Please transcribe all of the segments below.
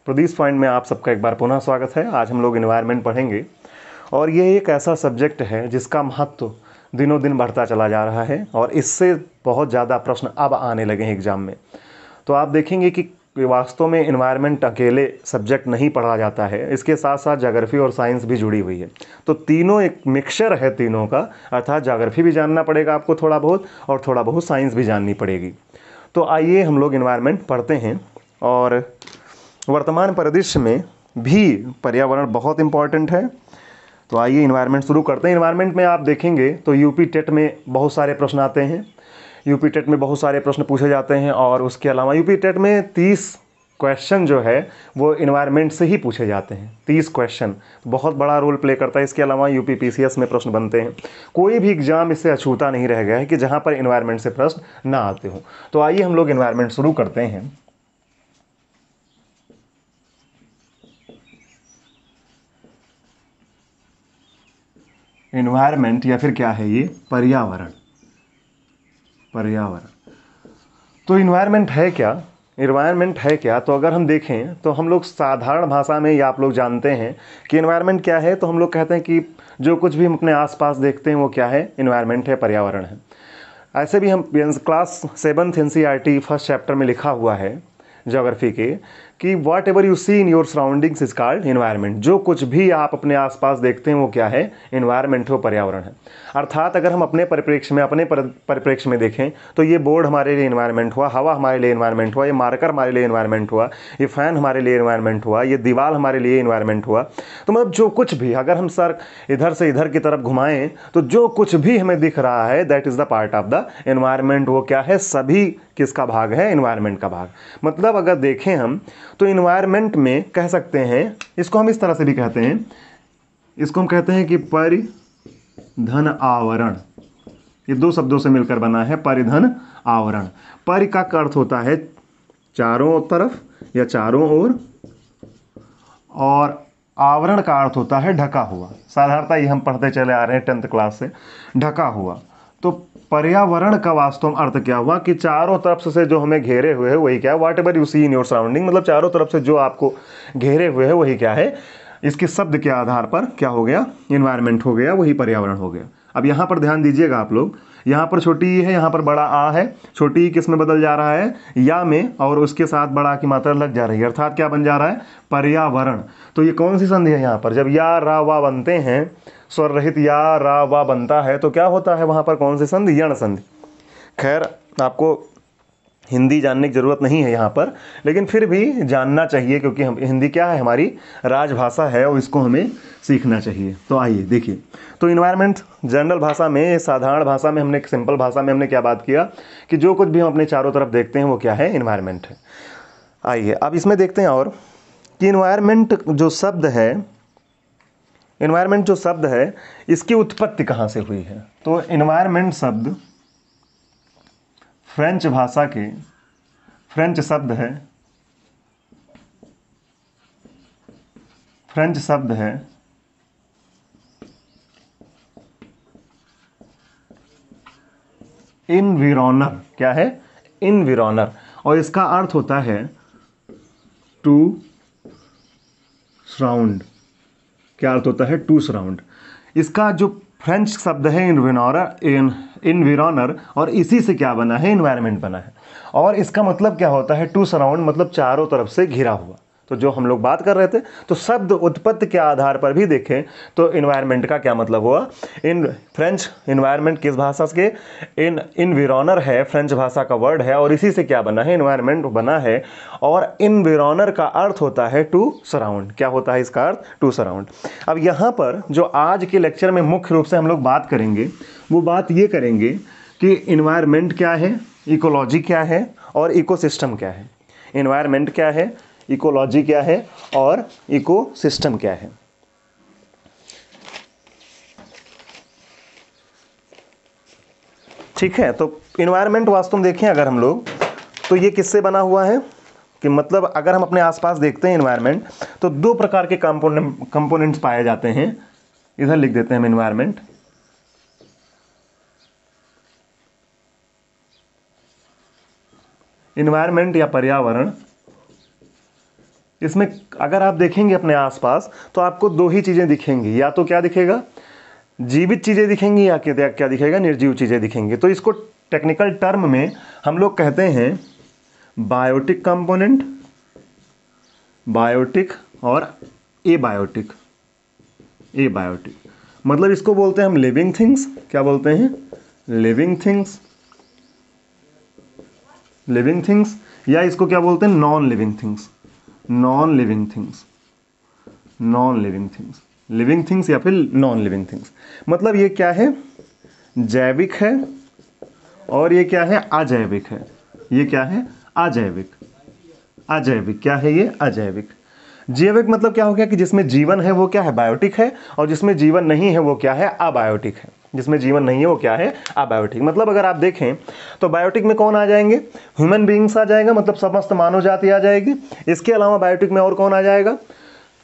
तो this point में आप सबका एक बार पुनः स्वागत है। आज हम लोग एनवायरनमेंट पढ़ेंगे और ये एक ऐसा सब्जेक्ट है जिसका महत्व दिनों दिन बढ़ता चला जा रहा है और इससे बहुत ज़्यादा प्रश्न अब आने लगे हैं एग्ज़ाम में। तो आप देखेंगे कि वास्तव में एनवायरनमेंट अकेले सब्जेक्ट नहीं पढ़ा जाता है, इसके साथ साथ ज्योग्राफी और साइंस भी जुड़ी हुई है। तो तीनों एक मिक्सचर है तीनों का, अर्थात ज्योग्राफी भी जानना पड़ेगा आपको थोड़ा बहुत और थोड़ा बहुत साइंस भी जाननी पड़ेगी। तो आइए हम लोग एनवायरनमेंट पढ़ते हैं। और वर्तमान परिदृश्य में भी पर्यावरण बहुत इंपॉर्टेंट है। तो आइए एनवायरनमेंट शुरू करते हैं। एनवायरनमेंट में आप देखेंगे तो यूपी टेट में बहुत सारे प्रश्न आते हैं, यूपी टेट में बहुत सारे प्रश्न पूछे जाते हैं और उसके अलावा यूपी टेट में 30 क्वेश्चन जो है वो एनवायरनमेंट से ही पूछे जाते हैं। 30 क्वेश्चन बहुत बड़ा रोल प्ले करता है। इसके अलावा यूपी पीसीएस में प्रश्न बनते हैं। कोई भी एग्जाम इससे अछूता नहीं रह गया है कि जहाँ पर एनवायरनमेंट से प्रश्न ना आते हो। तो आइए हम लोग एनवायरनमेंट शुरू करते हैं। एनवायरनमेंट या फिर क्या है ये, पर्यावरण। पर्यावरण तो एनवायरनमेंट है क्या? एनवायरनमेंट है क्या? तो अगर हम देखें तो हम लोग साधारण भाषा में या आप लोग जानते हैं कि एनवायरनमेंट क्या है, तो हम लोग कहते हैं कि जो कुछ भी हम अपने आसपास देखते हैं वो क्या है, एनवायरनमेंट है, पर्यावरण है। ऐसे भी हम class 7th NCERT first chapter में लिखा हुआ है ज्योग्राफी के कि whatever you see in your surroundings is called environment. जो कुछ भी आप अपने आसपास देखते हैं वो क्या है, एनवायरनमेंट हो, पर्यावरण है। अर्थात अगर हम अपने परिप्रेक्ष्य में देखें तो ये बोर्ड हमारे लिए एनवायरनमेंट हुआ, हवा हमारे लिए एनवायरनमेंट हुआ, ये मार्कर हमारे लिए एनवायरनमेंट हुआ, ये फैन हमारे लिए एनवायरनमेंट हुआ, ये दीवार हमारे लिए एनवायरनमेंट हुआ। तो मतलब जो कुछ भी, अगर हम सर इधर से इधर की तरफ घुमाएं तो जो कुछ भी हमें दिख रहा है that is the part of the environment. वो क्या है, सभी किसका भाग है, एनवायरनमेंट का भाग। मतलब अगर देखें हम तो एनवायरनमेंट में कह सकते हैं, इसको हम इस तरह से भी कहते हैं, इसको हम कहते हैं कि परिधन आवरण। ये दो शब्दों से मिलकर बना है परिधन आवरण। परि का अर्थ होता है चारों तरफ या चारों ओर, और आवरण का अर्थ होता है ढका हुआ। साधारणतः ये हम पढ़ते चले आ रहे हैं 10th क्लास से, ढका हुआ। तो पर्यावरण का वास्तव अर्थ क्या हुआ कि चारों तरफ से जो हमें घेरे हुए है वही क्या है, whatever you see in your surrounding. मतलब चारों तरफ से जो आपको घेरे हुए है वही क्या है, इसके शब्द के आधार पर क्या हो गया, एनवायरनमेंट हो गया, वही पर्यावरण हो गया। अब यहाँ पर ध्यान दीजिएगा आप लोग, यहाँ पर छोटी ई है, यहाँ पर बड़ा आ है। छोटी ई किस में बदल जा रहा है, या में, और उसके साथ बड़ा की मात्रा लग जा रही है, अर्थात क्या बन जा रहा है, पर्यावरण। तो ये कौन सी संधि है यहाँ पर, जब या रा वा बनते हैं, स्वर रहित या रा वा बनता है तो क्या होता है वहाँ पर, कौन सी संधि, यण संधि। खैर आपको हिंदी जानने की ज़रूरत नहीं है यहाँ पर, लेकिन फिर भी जानना चाहिए क्योंकि हम हिंदी क्या है, हमारी राजभाषा है और इसको हमें सीखना चाहिए। तो आइए देखिए, तो इन्वायरमेंट जनरल भाषा में, साधारण भाषा में, हमने सिंपल भाषा में हमने क्या बात किया कि जो कुछ भी हम अपने चारों तरफ देखते हैं वो क्या है, इन्वायरमेंट है। आइए अब इसमें देखते हैं और कि इन्वायरमेंट जो शब्द है, इन्वायरमेंट जो शब्द है इसकी उत्पत्ति कहाँ से हुई है। तो इन्वायरमेंट शब्द फ्रेंच भाषा के, फ्रेंच शब्द है, फ्रेंच शब्द है इनविरोनर। क्या है, इनविरोनर, और इसका अर्थ होता है टू सराउंड। क्या अर्थ होता है, टू सराउंड। इसका जो फ्रेंच शब्द है इनविरोनर, और इसी से क्या बना है, इन्वायरमेंट बना है। और इसका मतलब क्या होता है, टू सराउंड, मतलब चारों तरफ से घिरा हुआ। तो जो हम लोग बात कर रहे थे, तो शब्द उत्पत्ति के आधार पर भी देखें तो इन्वायरमेंट का क्या मतलब हुआ। इन फ्रेंच इन्वायरमेंट किस भाषा के, इनविरोनर है, फ्रेंच भाषा का वर्ड है, और इसी से क्या बना है, इन्वायरमेंट बना है। और इनविरोनर का अर्थ होता है टू सराउंड। क्या होता है इसका अर्थ, टू सराउंड। अब यहाँ पर जो आज के लेक्चर में मुख्य रूप से हम लोग बात करेंगे वो बात ये करेंगे कि इन्वायरमेंट क्या है, इकोलॉजी क्या है, और इकोसिस्टम क्या है। इन्वायरमेंट क्या है, इकोलॉजी क्या है, और इकोसिस्टम क्या है। ठीक है, तो इन्वायरमेंट वास्तव में देखें अगर हम लोग तो ये किससे बना हुआ है कि मतलब अगर हम अपने आसपास देखते हैं इन्वायरमेंट तो दो प्रकार के कंपोनेंट्स पाए जाते हैं। इधर लिख देते हैं हम इन्वायरमेंट। इन्वायरमेंट या पर्यावरण इसमें अगर आप देखेंगे अपने आसपास तो आपको दो ही चीज़ें दिखेंगी, या तो क्या दिखेगा, जीवित चीज़ें दिखेंगी, या क्या दिखेगा, निर्जीव चीज़ें दिखेंगी। तो इसको टेक्निकल टर्म में हम लोग कहते हैं बायोटिक कंपोनेंट, बायोटिक और एबायोटिक। एबायोटिक मतलब इसको बोलते हैं हम लिविंग थिंग्स। क्या बोलते हैं? लिविंग थिंग्स, लिविंग थिंग्स, या इसको क्या बोलते हैं, non living things, non living things, non living things, living things या फिर नॉन लिविंग थिंग्स। मतलब ये क्या है, जैविक है और ये क्या है, अजैविक है। ये क्या है, अजैविक। अजैविक क्या है ये, अजैविक। जैविक मतलब क्या हो गया कि जिसमें जीवन है वो क्या है, बायोटिक है, और जिसमें जीवन नहीं है वो क्या है, अबायोटिक है। जिसमें जीवन नहीं है वो क्या है, अबायोटिक। मतलब अगर आप देखें तो बायोटिक में कौन आ जाएंगे, ह्यूमन बीइंग्स आ जाएगा, मतलब समस्त मानव जाति आ जाएगी। इसके अलावा बायोटिक में और कौन आ जाएगा,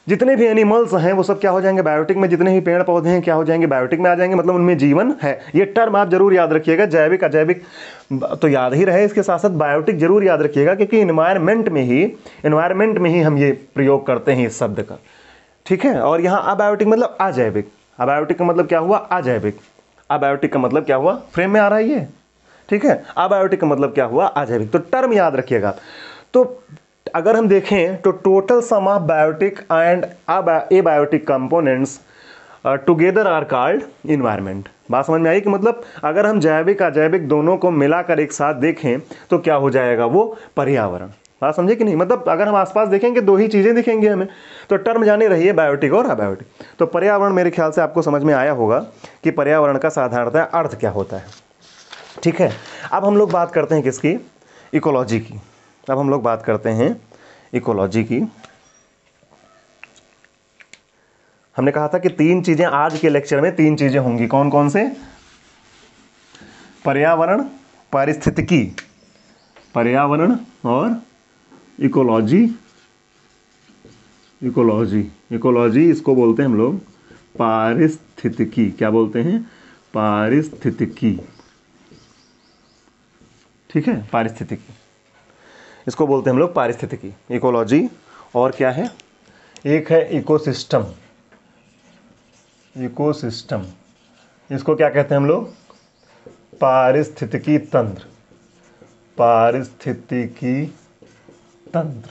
जितने भी एनिमल्स हैं वो सब क्या हो जाएंगे बायोटिक में। जितने भी पेड़ पौधे हैं क्या हो जाएंगे, बायोटिक में आ जाएंगे, मतलब उनमें जीवन है। ये टर्म आप जरूर याद रखिएगा, जैविक अजैविक तो याद ही रहे, इसके साथ साथ बायोटिक जरूर याद रखिएगा, क्योंकि इन्वायरमेंट में ही हम ये प्रयोग करते हैं इस शब्द का, ठीक है। और यहाँ अबायोटिक मतलब अजैविक। अबायोटिक का मतलब क्या हुआ, अजैविक। अबायोटिक का मतलब क्या हुआ, फ्रेम में आ रहा है ये, ठीक है। अबायोटिक का मतलब क्या हुआ, अजैविक। तो टर्म याद रखिएगा। तो अगर हम देखें तो total sum of biotic and abiotic components together are called environment. बात समझ में आई कि मतलब अगर हम जैविक अजैविक दोनों को मिलाकर एक साथ देखें तो क्या हो जाएगा, वो पर्यावरण। बात समझे कि नहीं। मतलब अगर हम आसपास देखेंगे दो ही चीज़ें दिखेंगी हमें, तो टर्म जाने रही है बायोटिक और अबायोटिक। तो पर्यावरण मेरे ख्याल से आपको समझ में आया होगा कि पर्यावरण का साधारणतः अर्थ क्या होता है, ठीक है। अब हम लोग बात करते हैं किसकी, इकोलॉजी की। अब हम लोग बात करते हैं इकोलॉजी की। हमने कहा था कि तीन चीजें आज के लेक्चर में, तीन चीजें होंगी। कौन कौन से, पर्यावरण, पारिस्थितिकी, पर्यावरण और इकोलॉजी। इकोलॉजी, इकोलॉजी इसको बोलते हैं हम लोग पारिस्थितिकी। क्या बोलते हैं, पारिस्थितिकी, ठीक है, पारिस्थितिकी इसको बोलते हैं हम लोग पारिस्थितिकी, इकोलॉजी। और क्या है, एक है इकोसिस्टम। इकोसिस्टम इसको क्या कहते हैं हम लोग, पारिस्थितिकी तंत्र। पारिस्थितिकी तंत्र।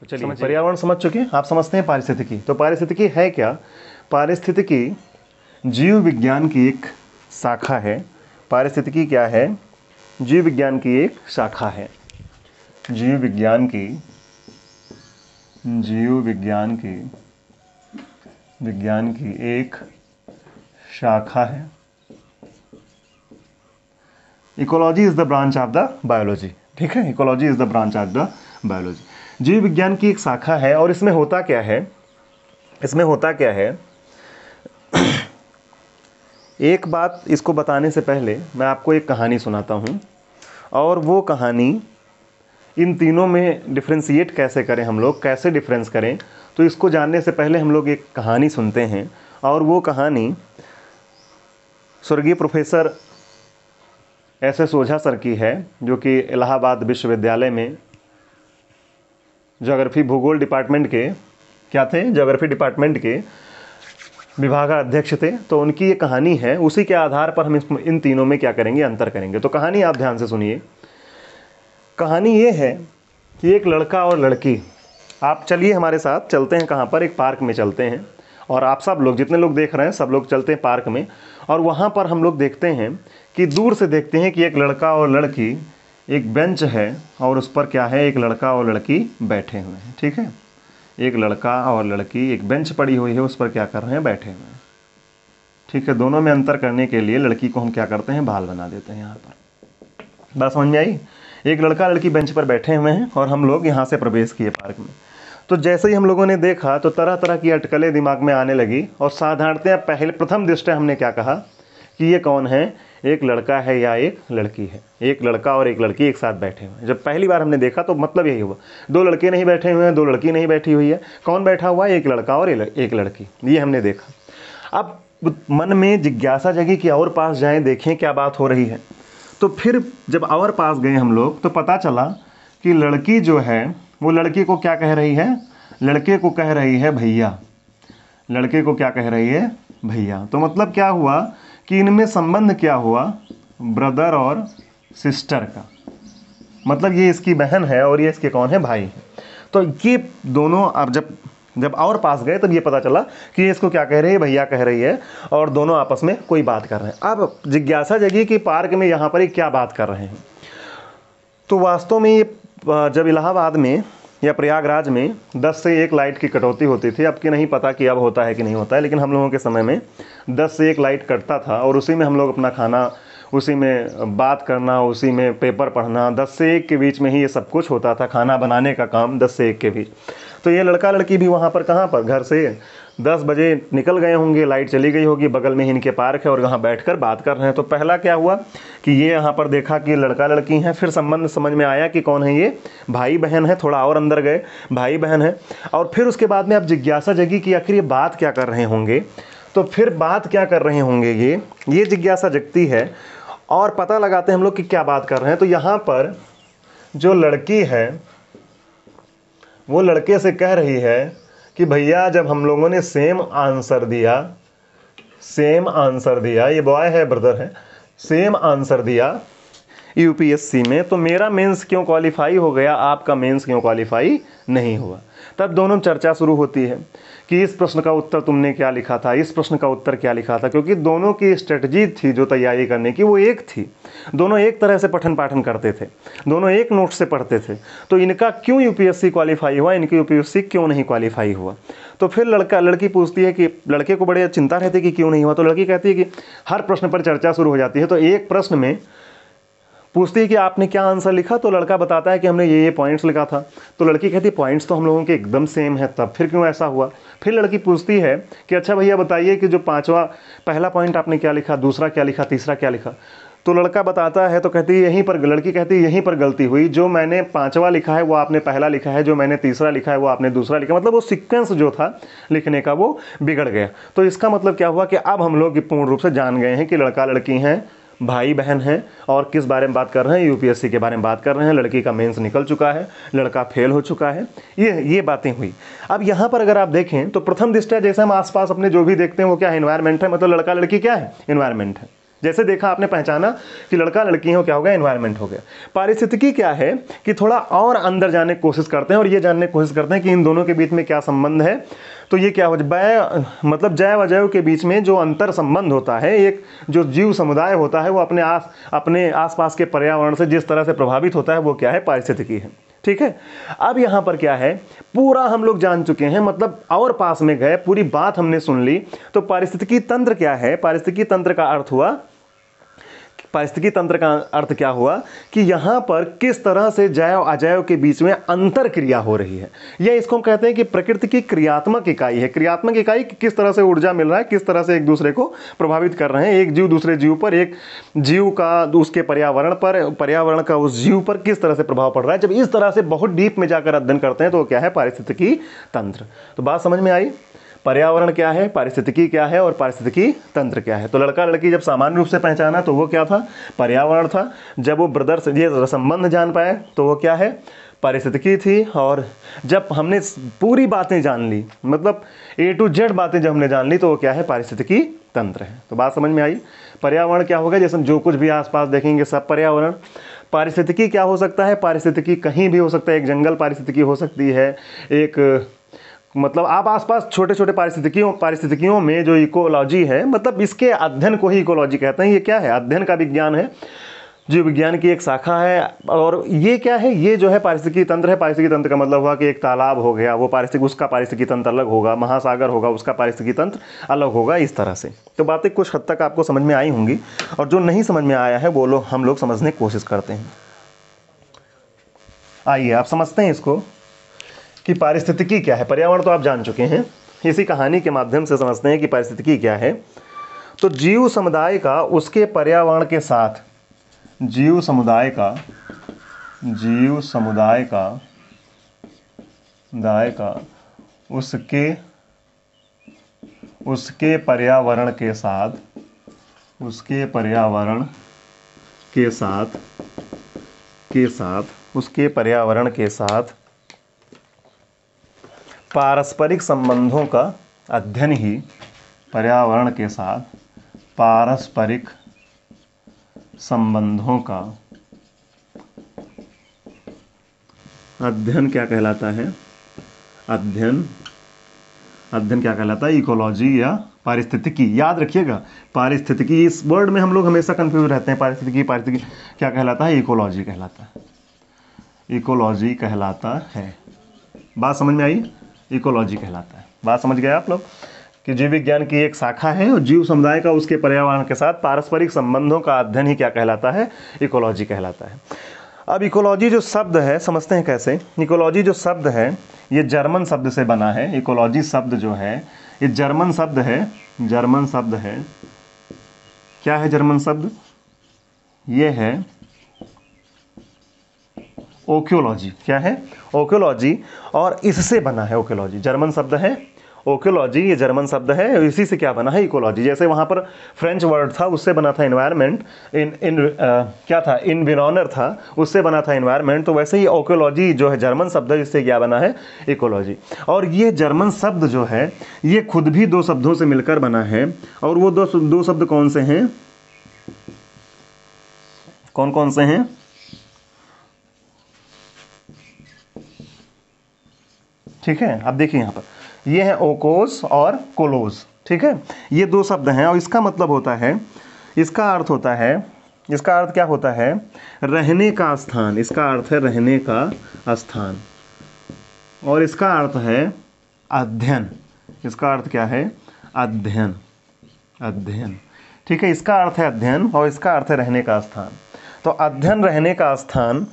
तो चलिए पर्यावरण समझ चुके हैं, आप समझते हैं पारिस्थितिकी। तो पारिस्थितिकी है क्या, पारिस्थितिकी जीव विज्ञान की एक शाखा है। पारिस्थितिकी क्या है, जीव विज्ञान की एक शाखा है। जीव विज्ञान की एक शाखा है। Ecology is the branch of the biology, ठीक है। Ecology is the branch of the biology. जीव विज्ञान की एक शाखा है। और इसमें होता क्या है, इसमें होता क्या है, एक बात इसको बताने से पहले मैं आपको एक कहानी सुनाता हूँ। और वो कहानी इन तीनों में डिफ्रेंशिएट कैसे करें हम लोग, कैसे डिफरेंस करें, तो इसको जानने से पहले हम लोग एक कहानी सुनते हैं। और वो कहानी स्वर्गीय प्रोफेसर एस ओझा सर की है, जो कि इलाहाबाद विश्वविद्यालय में ज्योग्राफी भूगोल डिपार्टमेंट के क्या थे, ज्योग्राफी डिपार्टमेंट के विभागाध्यक्ष थे। तो उनकी ये कहानी है, उसी के आधार पर हम इन तीनों में क्या करेंगे, अंतर करेंगे। तो कहानी आप ध्यान से सुनिए। कहानी ये है कि एक लड़का और लड़की, आप चलिए हमारे साथ चलते हैं, कहाँ पर, एक पार्क में चलते हैं। और आप सब लोग, जितने लोग देख रहे हैं सब लोग चलते हैं पार्क में। और वहाँ पर हम लोग देखते हैं कि दूर से देखते हैं कि एक लड़का और लड़की, एक बेंच है और उस पर क्या है, एक लड़का और लड़की बैठे हुए हैं, ठीक है। एक लड़का और लड़की, एक बेंच पड़ी हुई है, उस पर क्या कर रहे हैं, बैठे हुए हैं, ठीक है। दोनों में अंतर करने के लिए लड़की को हम क्या करते हैं, बाल बना देते हैं यहाँ पर। बात समझ में आई। एक लड़का लड़की बेंच पर बैठे हुए हैं और हम लोग यहाँ से प्रवेश किए पार्क में। तो जैसे ही हम लोगों ने देखा तो तरह तरह की अटकलें दिमाग में आने लगी। और साधारणतः पहले प्रथम दृष्टया हमने क्या कहा कि ये कौन है, एक लड़का है या एक लड़की है। एक लड़का और एक लड़की एक साथ बैठे हुए हैं। जब पहली बार हमने देखा तो मतलब यही हुआ, दो लड़के नहीं बैठे हुए हैं, दो लड़की नहीं बैठी हुई है, कौन बैठा हुआ है, एक लड़का और एक लड़की, ये हमने देखा। अब मन में जिज्ञासा जगी कि और पास जाएं, देखें क्या बात हो रही है। तो फिर जब और पास गए हम लोग तो पता चला कि लड़की जो है वो लड़की को क्या कह रही है, लड़के को कह रही है भैया, लड़के को क्या कह रही है, भैया। तो मतलब क्या हुआ कि इनमें संबंध क्या हुआ, ब्रदर और सिस्टर का, मतलब ये इसकी बहन है और ये इसके कौन है, भाई है। तो ये दोनों अब जब और पास गए तब ये पता चला कि ये इसको क्या कह रही है, भैया कह रही है, और दोनों आपस में कोई बात कर रहे हैं। अब जिज्ञासा जगी कि पार्क में यहाँ पर ये क्या बात कर रहे हैं। तो वास्तव में ये जब इलाहाबाद में या प्रयागराज में 10 से 1 लाइट की कटौती होती थी, अब की नहीं पता कि अब होता है कि नहीं होता है, लेकिन हम लोगों के समय में 10 से 1 लाइट कटता था और उसी में हम लोग अपना खाना, उसी में बात करना, उसी में पेपर पढ़ना, 10 से 1 के बीच में ही ये सब कुछ होता था, खाना बनाने का काम 10 से 1 के बीच। तो ये लड़का लड़की भी वहाँ पर कहाँ पर, घर से 10 बजे निकल गए होंगे, लाइट चली गई होगी, बगल में ही इनके पार्क है और वहाँ बैठकर बात कर रहे हैं। तो पहला क्या हुआ कि ये यहाँ पर देखा कि लड़का लड़की हैं, फिर संबंध समझ में आया कि कौन है ये, भाई बहन है, थोड़ा और अंदर गए, भाई बहन है। और फिर उसके बाद में अब जिज्ञासा जगी कि आखिर ये बात क्या कर रहे होंगे। तो फिर बात क्या कर रहे होंगे ये जिज्ञासा जगती है और पता लगाते हैं हम लोग कि क्या बात कर रहे हैं। तो यहाँ पर जो लड़की है वो लड़के से कह रही है कि भैया जब हम लोगों ने सेम आंसर दिया, ये बॉय है, ब्रदर है, सेम आंसर दिया यूपीएससी में, तो मेरा मेंस क्यों क्वालिफाई हो गया, आपका मेंस क्यों क्वालिफाई नहीं हुआ। तब दोनों चर्चा शुरू होती है कि इस प्रश्न का उत्तर तुमने क्या लिखा था, इस प्रश्न का उत्तर क्या लिखा था, क्योंकि दोनों की स्ट्रेटजी थी जो तैयारी करने की वो एक थी। दोनों एक तरह से पठन पाठन करते थे, दोनों एक नोट से पढ़ते थे। तो इनका क्यों यूपीएससी क्वालिफाई हुआ, इनकी यूपीएससी क्यों नहीं क्वालिफाई हुआ। तो फिर लड़की पूछती है कि लड़के को बड़े चिंता रहती है कि क्यों नहीं हुआ। तो लड़की कहती है कि हर प्रश्न पर चर्चा शुरू हो जाती है। तो एक प्रश्न में पूछती है कि आपने क्या आंसर लिखा। तो लड़का बताता है कि हमने ये पॉइंट्स लिखा था। तो लड़की कहती है पॉइंट्स तो हम लोगों के एकदम सेम है, तब फिर क्यों ऐसा हुआ। फिर लड़की पूछती है कि अच्छा भैया बताइए कि जो पहला पॉइंट आपने क्या लिखा, दूसरा क्या लिखा, तीसरा क्या लिखा। तो लड़का बताता है तो कहती है लड़की कहती है यहीं पर गलती हुई, जो मैंने 5वां लिखा है वो आपने पहला लिखा है, जो मैंने तीसरा लिखा है वो आपने दूसरा लिखा। मतलब वो सीक्वेंस जो था लिखने का वो बिगड़ गया। तो इसका मतलब क्या हुआ कि अब हम लोग पूर्ण रूप से जान गए हैं कि लड़का लड़की हैं, भाई बहन हैं, और किस बारे में बात कर रहे हैं, यूपीएससी के बारे में बात कर रहे हैं। लड़की का मेंस निकल चुका है, लड़का फेल हो चुका है, ये बातें हुई। अब यहाँ पर अगर आप देखें तो प्रथम दृष्टया जैसे हम आसपास अपने जो भी देखते हैं वो क्या है, एनवायरनमेंट है। मतलब लड़का लड़की क्या है, एनवायरनमेंट है। जैसे देखा आपने, पहचाना कि लड़का लड़की हो, क्या हो गया, एनवायरनमेंट हो गया। पारिस्थितिकी क्या है कि थोड़ा और अंदर जाने की कोशिश करते हैं और ये जानने की कोशिश करते हैं कि इन दोनों के बीच में क्या संबंध है। तो ये क्या हो, मतलब जैव अजैव के बीच में जो अंतर संबंध होता है, एक जो जीव समुदाय होता है वो अपने आसपास के पर्यावरण से जिस तरह से प्रभावित होता है वो क्या है, पारिस्थितिकी है। ठीक है। अब यहाँ पर क्या है, पूरा हम लोग जान चुके हैं, मतलब और पास में गए, पूरी बात हमने सुन ली। तो पारिस्थितिकी तंत्र क्या है, पारिस्थितिकी तंत्र का अर्थ हुआ, पारिस्थितिकी तंत्र का अर्थ क्या हुआ कि यहाँ पर किस तरह से जैव अजैव के बीच में अंतर क्रिया हो रही है। यह इसको हम कहते हैं कि प्रकृति की क्रियात्मक इकाई है। क्रियात्मक इकाई किस तरह से ऊर्जा मिल रहा है, किस तरह से एक दूसरे को प्रभावित कर रहे हैं, एक जीव दूसरे जीव पर, एक जीव का उसके पर्यावरण पर, पर्यावरण का उस जीव पर किस तरह से प्रभाव पड़ रहा है। जब इस तरह से बहुत डीप में जाकर अध्ययन करते हैं तो क्या है, पारिस्थितिकी तंत्र। तो बात समझ में आई, पर्यावरण क्या है, पारिस्थितिकी क्या है और पारिस्थितिकी तंत्र क्या है। तो लड़का लड़की जब सामान्य रूप से पहचाना तो वो क्या था, पर्यावरण था। जब वो ब्रदर से ये संबंध जान पाए तो वो क्या है, पारिस्थितिकी थी। और जब हमने पूरी बातें जान ली, मतलब A to Z बातें जब हमने जान ली तो वो क्या है, पारिस्थितिकी तंत्र है। तो बात समझ में आई। पर्यावरण क्या होगा, जैसे जो कुछ भी आसपास देखेंगे सब पर्यावरण। पारिस्थितिकी क्या हो सकता है, पारिस्थितिकी कहीं भी हो सकता है, एक जंगल पारिस्थितिकी हो सकती है, एक मतलब आप आसपास छोटे छोटे पारिस्थितिकियों में जो इकोलॉजी है, मतलब इसके अध्ययन को ही इकोलॉजी कहते हैं। ये क्या है, अध्ययन का विज्ञान है, जीव विज्ञान की एक शाखा है। और ये क्या है, ये जो है पारिस्थितिकी तंत्र है। पारिस्थितिकी तंत्र का मतलब हुआ कि एक तालाब हो गया, वो उसका पारिस्थितिकी तंत्र अलग होगा, महासागर होगा, उसका पारिस्थितिकी तंत्र अलग होगा, इस तरह से। तो बातें कुछ हद तक आपको समझ में आई होंगी, और जो नहीं समझ में आया है वो लोग हम लोग समझने की कोशिश करते हैं। आइए आप समझते हैं इसको कि पारिस्थितिकी क्या है। पर्यावरण तो आप जान चुके हैं, इसी कहानी के माध्यम से समझते हैं कि पारिस्थितिकी क्या है। तो जीव समुदाय का उसके पर्यावरण के साथ, जीव समुदाय का उसके पर्यावरण के साथ पारस्परिक संबंधों का अध्ययन ही पर्यावरण के साथ पारस्परिक संबंधों का अध्ययन क्या कहलाता है? अध्ययन क्या कहलाता है? इकोलॉजी या पारिस्थितिकी। याद रखिएगा, पारिस्थितिकी, इस वर्ड में हम लोग हमेशा कंफ्यूज रहते हैं। पारिस्थितिकी क्या कहलाता है? इकोलॉजी कहलाता है। इकोलॉजी कहलाता है। बात समझ में आई? इकोलॉजी कहलाता है। बात समझ गए आप लोग कि जीव विज्ञान की एक शाखा है और जीव समुदाय का उसके पर्यावरण के साथ पारस्परिक संबंधों का अध्ययन ही क्या कहलाता है? इकोलॉजी कहलाता है। अब इकोलॉजी जो शब्द है, समझते हैं कैसे। इकोलॉजी जो शब्द है ये जर्मन शब्द से बना है। इकोलॉजी शब्द जो है ये जर्मन शब्द है। जर्मन शब्द है। क्या है जर्मन शब्द? ये है ओक्योलॉजी। क्या है? ओक्योलॉजी। और इससे बना है ओक्योलॉजी। जर्मन शब्द है ओक्योलॉजी, ये जर्मन शब्द है, इसी से क्या बना है? इकोलॉजी। जैसे वहाँ पर फ्रेंच वर्ड था, उससे बना था एनवायरनमेंट। क्या था? इन्विरॉनर था, उससे बना था एनवायरनमेंट। तो वैसे ही ओक्योलॉजी जो है जर्मन शब्द है, इससे क्या बना है? इकोलॉजी। और ये जर्मन शब्द जो है ये खुद भी दो शब्दों से मिलकर बना है। और वो दो शब्द कौन से हैं? कौन कौन से हैं? ठीक है, अब देखिए यहाँ पर ये है ओकोस और कोलोस। ठीक है, ये दो शब्द हैं और इसका मतलब होता है, इसका अर्थ होता है, इसका अर्थ क्या होता है? रहने का स्थान। इसका अर्थ है रहने का स्थान और इसका अर्थ है अध्ययन। इसका अर्थ क्या है? अध्ययन। अध्ययन। ठीक है, इसका अर्थ है अध्ययन और इसका अर्थ है रहने का स्थान। तो अध्ययन, रहने का स्थान,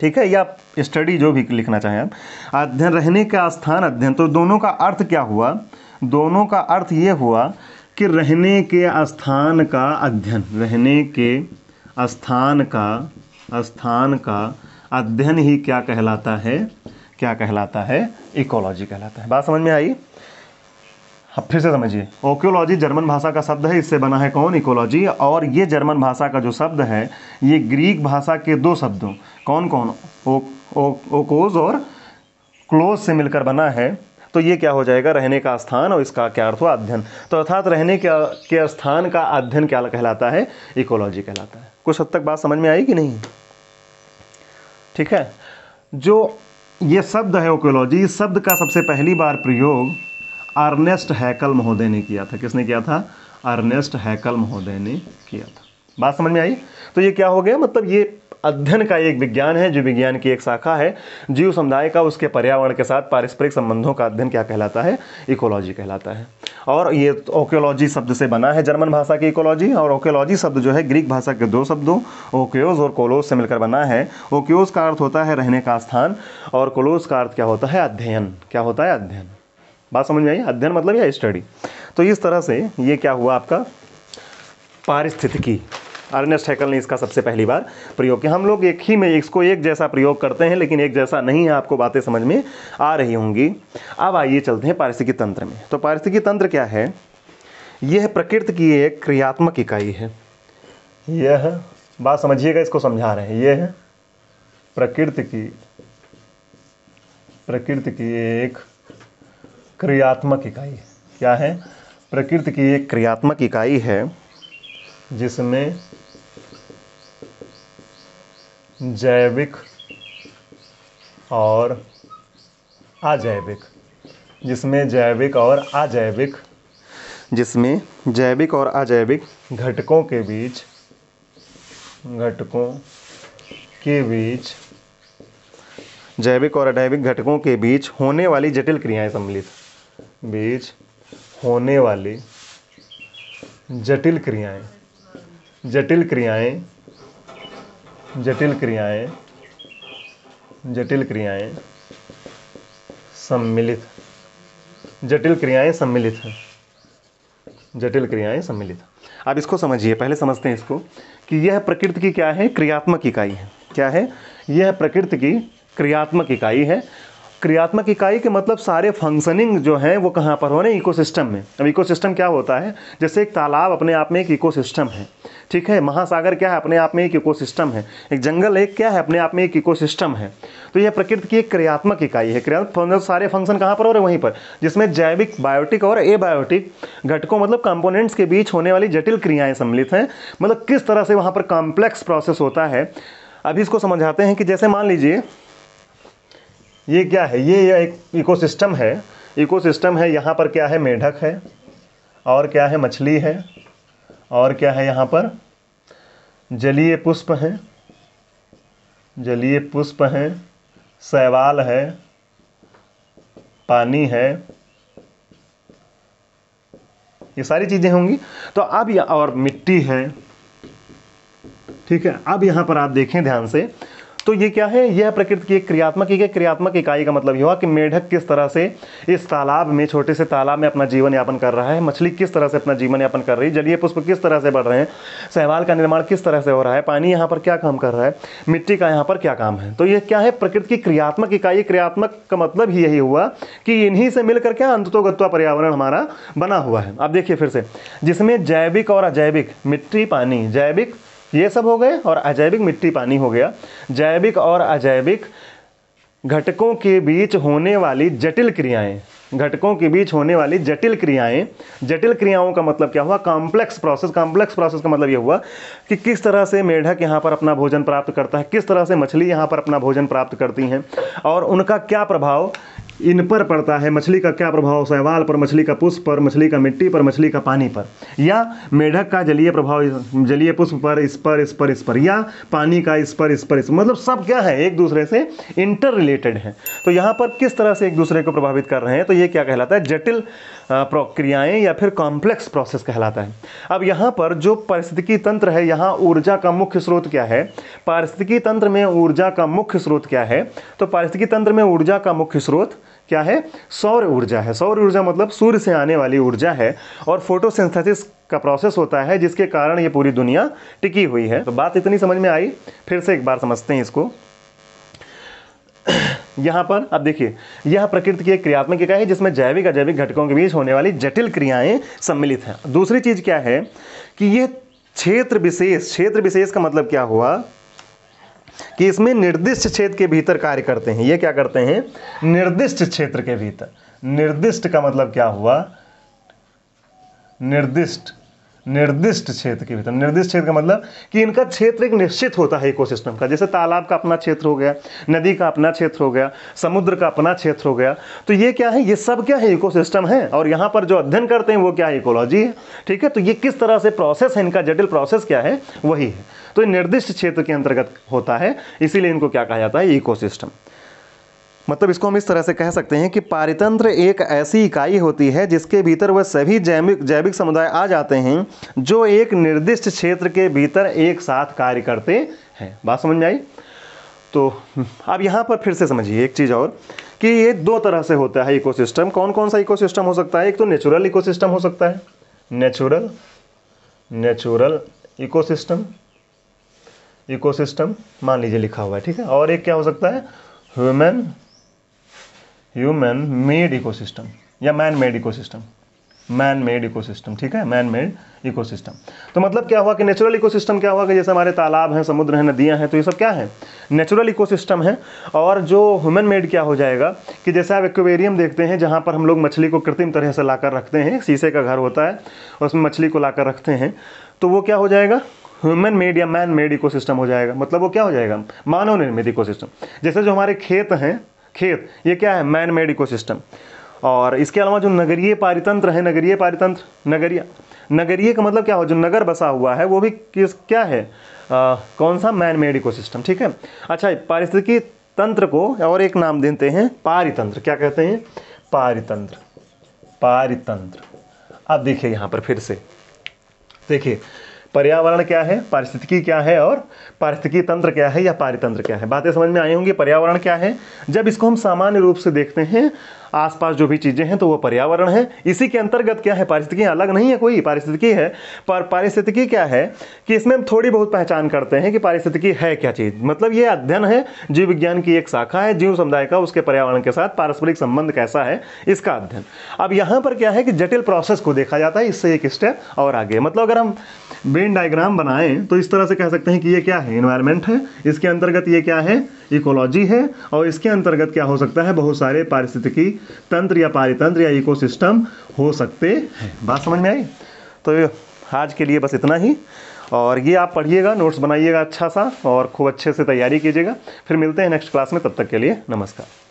ठीक है, या स्टडी जो भी लिखना चाहें आप। अध्ययन, रहने का स्थान, अध्ययन। तो दोनों का अर्थ क्या हुआ? दोनों का अर्थ ये हुआ कि रहने के स्थान का अध्ययन। रहने के स्थान का अध्ययन ही क्या कहलाता है? क्या कहलाता है? इकोलॉजी कहलाता है। बात समझ में आई? अब फिर से समझिए, ओक्योलॉजी जर्मन भाषा का शब्द है, इससे बना है कौन? इकोलॉजी। और ये जर्मन भाषा का जो शब्द है ये ग्रीक भाषा के दो शब्दों कौन कौन? ओकोस और क्लोज से मिलकर बना है। तो ये क्या हो जाएगा? रहने का स्थान, और इसका क्या अर्थ हुआ? अध्ययन। तो अर्थात रहने के स्थान का अध्ययन क्या कहलाता है? इकोलॉजी कहलाता है। कुछ हद तक बात समझ में आई कि नहीं? ठीक है, जो ये शब्द है ओक्योलॉजी, इस शब्द का सबसे पहली बार प्रयोग अर्नेस्ट हैकल महोदय ने किया था। किसने किया था? अर्नेस्ट हैकल महोदय ने किया था। बात समझ में आई? तो ये क्या हो गया? मतलब ये अध्ययन का एक विज्ञान है, जीव विज्ञान की एक शाखा है। जीव समुदाय का उसके पर्यावरण के साथ पारस्परिक संबंधों का अध्ययन क्या कहलाता है? इकोलॉजी कहलाता है। और ये ओक्योलॉजी शब्द से बना है, जर्मन भाषा की इकोलॉजी। और ओक्योलॉजी शब्द जो है ग्रीक भाषा के दो शब्दों ओक्योस और कोलोस से मिलकर बना है। ओक्योस का अर्थ होता है रहने का स्थान और कोलोस का अर्थ क्या होता है? अध्ययन। क्या होता है? अध्ययन। बात समझ में आई? अध्ययन मतलब या स्टडी। तो इस तरह से ये क्या हुआ आपका? पारिस्थितिकी। अर्नेस्ट हैकल ने इसका सबसे पहली बार प्रयोग किया। हम लोग एक ही में इसको एक जैसा प्रयोग करते हैं, लेकिन एक जैसा नहीं है। आपको बातें समझ में आ रही होंगी। अब आइए चलते हैं पारिस्थितिकी तंत्र में। तो पारिस्थितिकी तंत्र क्या है? यह प्रकृति की एक क्रियात्मक इकाई है। यह, बात समझिएगा, इसको समझा रहे हैं। यह प्रकृति की एक क्रियात्मक इकाई है। क्या है? प्रकृति की एक क्रियात्मक इकाई है जिसमें जैविक और अजैविक, घटकों के बीच जैविक और अजैविक घटकों के बीच होने वाली जटिल क्रियाएं सम्मिलित। जटिल क्रियाएं सम्मिलित। अब इसको समझिए, पहले समझते हैं इसको कि यह प्रकृति की क्या है? क्रियात्मक इकाई है। क्या है? यह प्रकृति की क्रियात्मक इकाई है। क्रियात्मक इकाई के मतलब सारे फंक्शनिंग जो है वो कहाँ पर हो रहे हैं, इकोसिस्टम में। अब इकोसिस्टम क्या होता है, जैसे एक तालाब अपने आप में एक इकोसिस्टम है, ठीक है, महासागर क्या है, अपने आप में एक इकोसिस्टम है, एक जंगल एक क्या है, अपने आप में एक इकोसिस्टम है। तो यह प्रकृति की एक क्रियात्मक इकाई है। क्रियात्मक सारे फंक्शन कहाँ पर हो रहे हैं, वहीं पर, जिसमें जैविक, बायोटिक और एबायोटिक घटकों मतलब कंपोनेंट्स के बीच होने वाली जटिल क्रियाएं सम्मिलित हैं। मतलब किस तरह से वहाँ पर कॉम्प्लेक्स प्रोसेस होता है। अभी इसको समझाते हैं कि जैसे मान लीजिए ये क्या है, ये एक इकोसिस्टम है, इकोसिस्टम है, यहाँ पर क्या है, मेढक है, और क्या है, मछली है, और क्या है, यहाँ पर जलीय पुष्प हैं, जलीय पुष्प हैं, शैवाल है, पानी है, ये सारी चीज़ें होंगी। तो अब और मिट्टी है, ठीक है। अब यहाँ पर आप देखें ध्यान से, तो ये क्या है, यह प्रकृति की एक क्रियात्मक इकाई का मतलब ये हुआ कि मेढक किस तरह से इस तालाब में, छोटे से तालाब में अपना जीवन यापन कर रहा है, मछली किस तरह से अपना जीवन यापन कर रही है, जलीय पुष्प किस तरह से बढ़ रहे हैं, शैवाल का निर्माण किस तरह से हो रहा है, पानी यहाँ पर क्या काम कर रहा है, मिट्टी का यहाँ पर क्या काम है। तो ये क्या है, प्रकृति की क्रियात्मक इकाई। क्रियात्मक का मतलब ही यही हुआ कि इन्हीं से मिलकर क्या अंततोगत्वा पर्यावरण हमारा बना हुआ है। अब देखिए फिर से, जिसमें जैविक और अजैविक, मिट्टी पानी, जैविक ये सब हो गए और अजैविक मिट्टी पानी हो गया, जैविक और अजैविक घटकों के बीच होने वाली जटिल क्रियाएं, घटकों के बीच होने वाली जटिल क्रियाएं, जटिल क्रियाओं का मतलब क्या हुआ, कॉम्प्लेक्स प्रोसेस। कॉम्प्लेक्स प्रोसेस का मतलब ये हुआ कि किस तरह से मेढक यहाँ पर अपना भोजन प्राप्त करता है, किस तरह से मछली यहाँ पर अपना भोजन प्राप्त करती हैं, और उनका क्या प्रभाव इन पर पड़ता है, मछली का क्या प्रभाव शैवाल पर, मछली का पुष्प पर, मछली का मिट्टी पर, मछली का पानी पर, या मेढक का जलीय प्रभाव जलीय पुष्प पर, इस पर, इस पर, इस पर, या पानी का इस पर, इस पर, इस पर। मतलब सब क्या है, एक दूसरे से इंटर रिलेटेड है। तो यहाँ पर किस तरह से एक दूसरे को प्रभावित कर रहे हैं, तो ये क्या कहलाता है, जटिल प्रक्रियाएं या फिर कॉम्प्लेक्स प्रोसेस कहलाता है। अब यहाँ पर जो पारिस्थितिकी तंत्र है, यहाँ ऊर्जा का मुख्य स्रोत क्या है, पारिस्थितिकी तंत्र में ऊर्जा का मुख्य स्रोत क्या है, तो पारिस्थितिकी तंत्र में ऊर्जा का मुख्य स्रोत क्या है, सौर ऊर्जा है। सौर ऊर्जा मतलब सूर्य से आने वाली ऊर्जा है, और फोटोसिंथेसिस का प्रोसेस होता है जिसके कारण ये पूरी दुनिया टिकी हुई है। तो बात इतनी समझ में आई, फिर से एक बार समझते हैं इसको। यहाँ पर अब देखिए, यह प्रकृति की एक क्रियात्मक इकाई है जिसमें जैविक अजैविक घटकों के बीच होने वाली जटिल क्रियाएं सम्मिलित हैं। दूसरी चीज क्या है कि ये क्षेत्र विशेष, क्षेत्र विशेष का मतलब क्या हुआ कि इसमें निर्दिष्ट क्षेत्र के भीतर कार्य करते हैं। ये क्या करते हैं, निर्दिष्ट क्षेत्र के भीतर। निर्दिष्ट का मतलब क्या हुआ, निर्दिष्ट, निर्दिष्ट क्षेत्र के भीतर। निर्दिष्ट क्षेत्र का मतलब कि इनका क्षेत्र एक निश्चित होता है इकोसिस्टम का। जैसे तालाब का अपना क्षेत्र हो गया, नदी का अपना क्षेत्र हो गया, समुद्र का अपना क्षेत्र हो गया। तो ये क्या है, ये सब क्या है, इकोसिस्टम है। और यहाँ पर जो अध्ययन करते हैं वो क्या है, इकोलॉजी है, ठीक है। तो ये किस तरह से प्रोसेस है, इनका जटिल प्रोसेस क्या है, वही है। तो ये निर्दिष्ट क्षेत्र के अंतर्गत होता है, इसीलिए इनको क्या कहा जाता है, इकोसिस्टम। मतलब इसको हम इस तरह से कह सकते हैं कि पारितंत्र एक ऐसी इकाई होती है जिसके भीतर वह सभी जैविक समुदाय आ जाते हैं जो एक निर्दिष्ट क्षेत्र के भीतर एक साथ कार्य करते हैं। बात समझ में आई? तो अब यहाँ पर फिर से समझिए एक चीज़ और, कि ये दो तरह से होता है इकोसिस्टम। कौन कौन सा इकोसिस्टम हो सकता है? एक तो नेचुरल इकोसिस्टम हो सकता है, नेचुरल इकोसिस्टम मान लीजिए लिखा हुआ है, ठीक है। और एक क्या हो सकता है, ह्यूमन मेड इकोसिस्टम या मैन मेड इकोसिस्टम, ठीक है, मैन मेड इकोसिस्टम। तो मतलब क्या हुआ कि नेचुरल इकोसिस्टम क्या हुआ कि जैसे हमारे तालाब हैं, समुद्र हैं, नदियां हैं, तो ये सब क्या है, नेचुरल इकोसिस्टम है। और जो ह्यूमन मेड क्या हो जाएगा कि जैसे आप एक्वेरियम देखते हैं जहाँ पर हम लोग मछली को कृत्रिम तरह से लाकर रखते हैं, शीशे का घर होता है, उसमें मछली को लाकर रखते हैं, तो वो क्या हो जाएगा, ह्यूमन मेड या मैन मेड इकोसिस्टम हो जाएगा। मतलब वो क्या हो जाएगा, मानव निर्मित इकोसिस्टम। जैसे जो हमारे खेत हैं, खेत ये क्या है, मैन मेड इकोसिस्टम। और इसके अलावा जो नगरीय पारितंत्र है, नगरीय का मतलब क्या हो, जो नगर बसा हुआ है वो भी क्या है, कौन सा, मैन मेड इकोसिस्टम, ठीक है। अच्छा, पारिस्थितिकी तंत्र को और एक नाम देते हैं पारितंत्र। क्या कहते हैं, पारितंत्र। अब देखिए यहाँ पर फिर से देखिए, पर्यावरण क्या है, पारिस्थितिकी क्या है, और पारिस्थितिकी तंत्र क्या है या पारितंत्र क्या है। बातें समझ में आई होंगी। पर्यावरण क्या है, जब इसको हम सामान्य रूप से देखते हैं आसपास जो भी चीज़ें हैं तो वो पर्यावरण है। इसी के अंतर्गत क्या है, पारिस्थितिकी अलग नहीं है कोई, पारिस्थितिकी है। पर पारिस्थितिकी क्या है कि इसमें हम थोड़ी बहुत पहचान करते हैं कि पारिस्थितिकी है क्या चीज़। मतलब ये अध्ययन है, जीव विज्ञान की एक शाखा है, जीव समुदाय का उसके पर्यावरण के साथ पारस्परिक संबंध कैसा है इसका अध्ययन। अब यहाँ पर क्या है कि जटिल प्रोसेस को देखा जाता है, इससे एक स्टेप और आगे। मतलब अगर हम वेन डायग्राम बनाएं तो इस तरह से कह सकते हैं कि ये क्या है, एनवायरनमेंट है, इसके अंतर्गत ये क्या है, इकोलॉजी है, और इसके अंतर्गत क्या हो सकता है, बहुत सारे पारिस्थितिकी तंत्र या पारितंत्र या इकोसिस्टम हो सकते हैं। बात समझ में आई? तो आज के लिए बस इतना ही, और ये आप पढ़िएगा, नोट्स बनाइएगा अच्छा सा, और खूब अच्छे से तैयारी कीजिएगा। फिर मिलते हैं नेक्स्ट क्लास में, तब तक के लिए नमस्कार।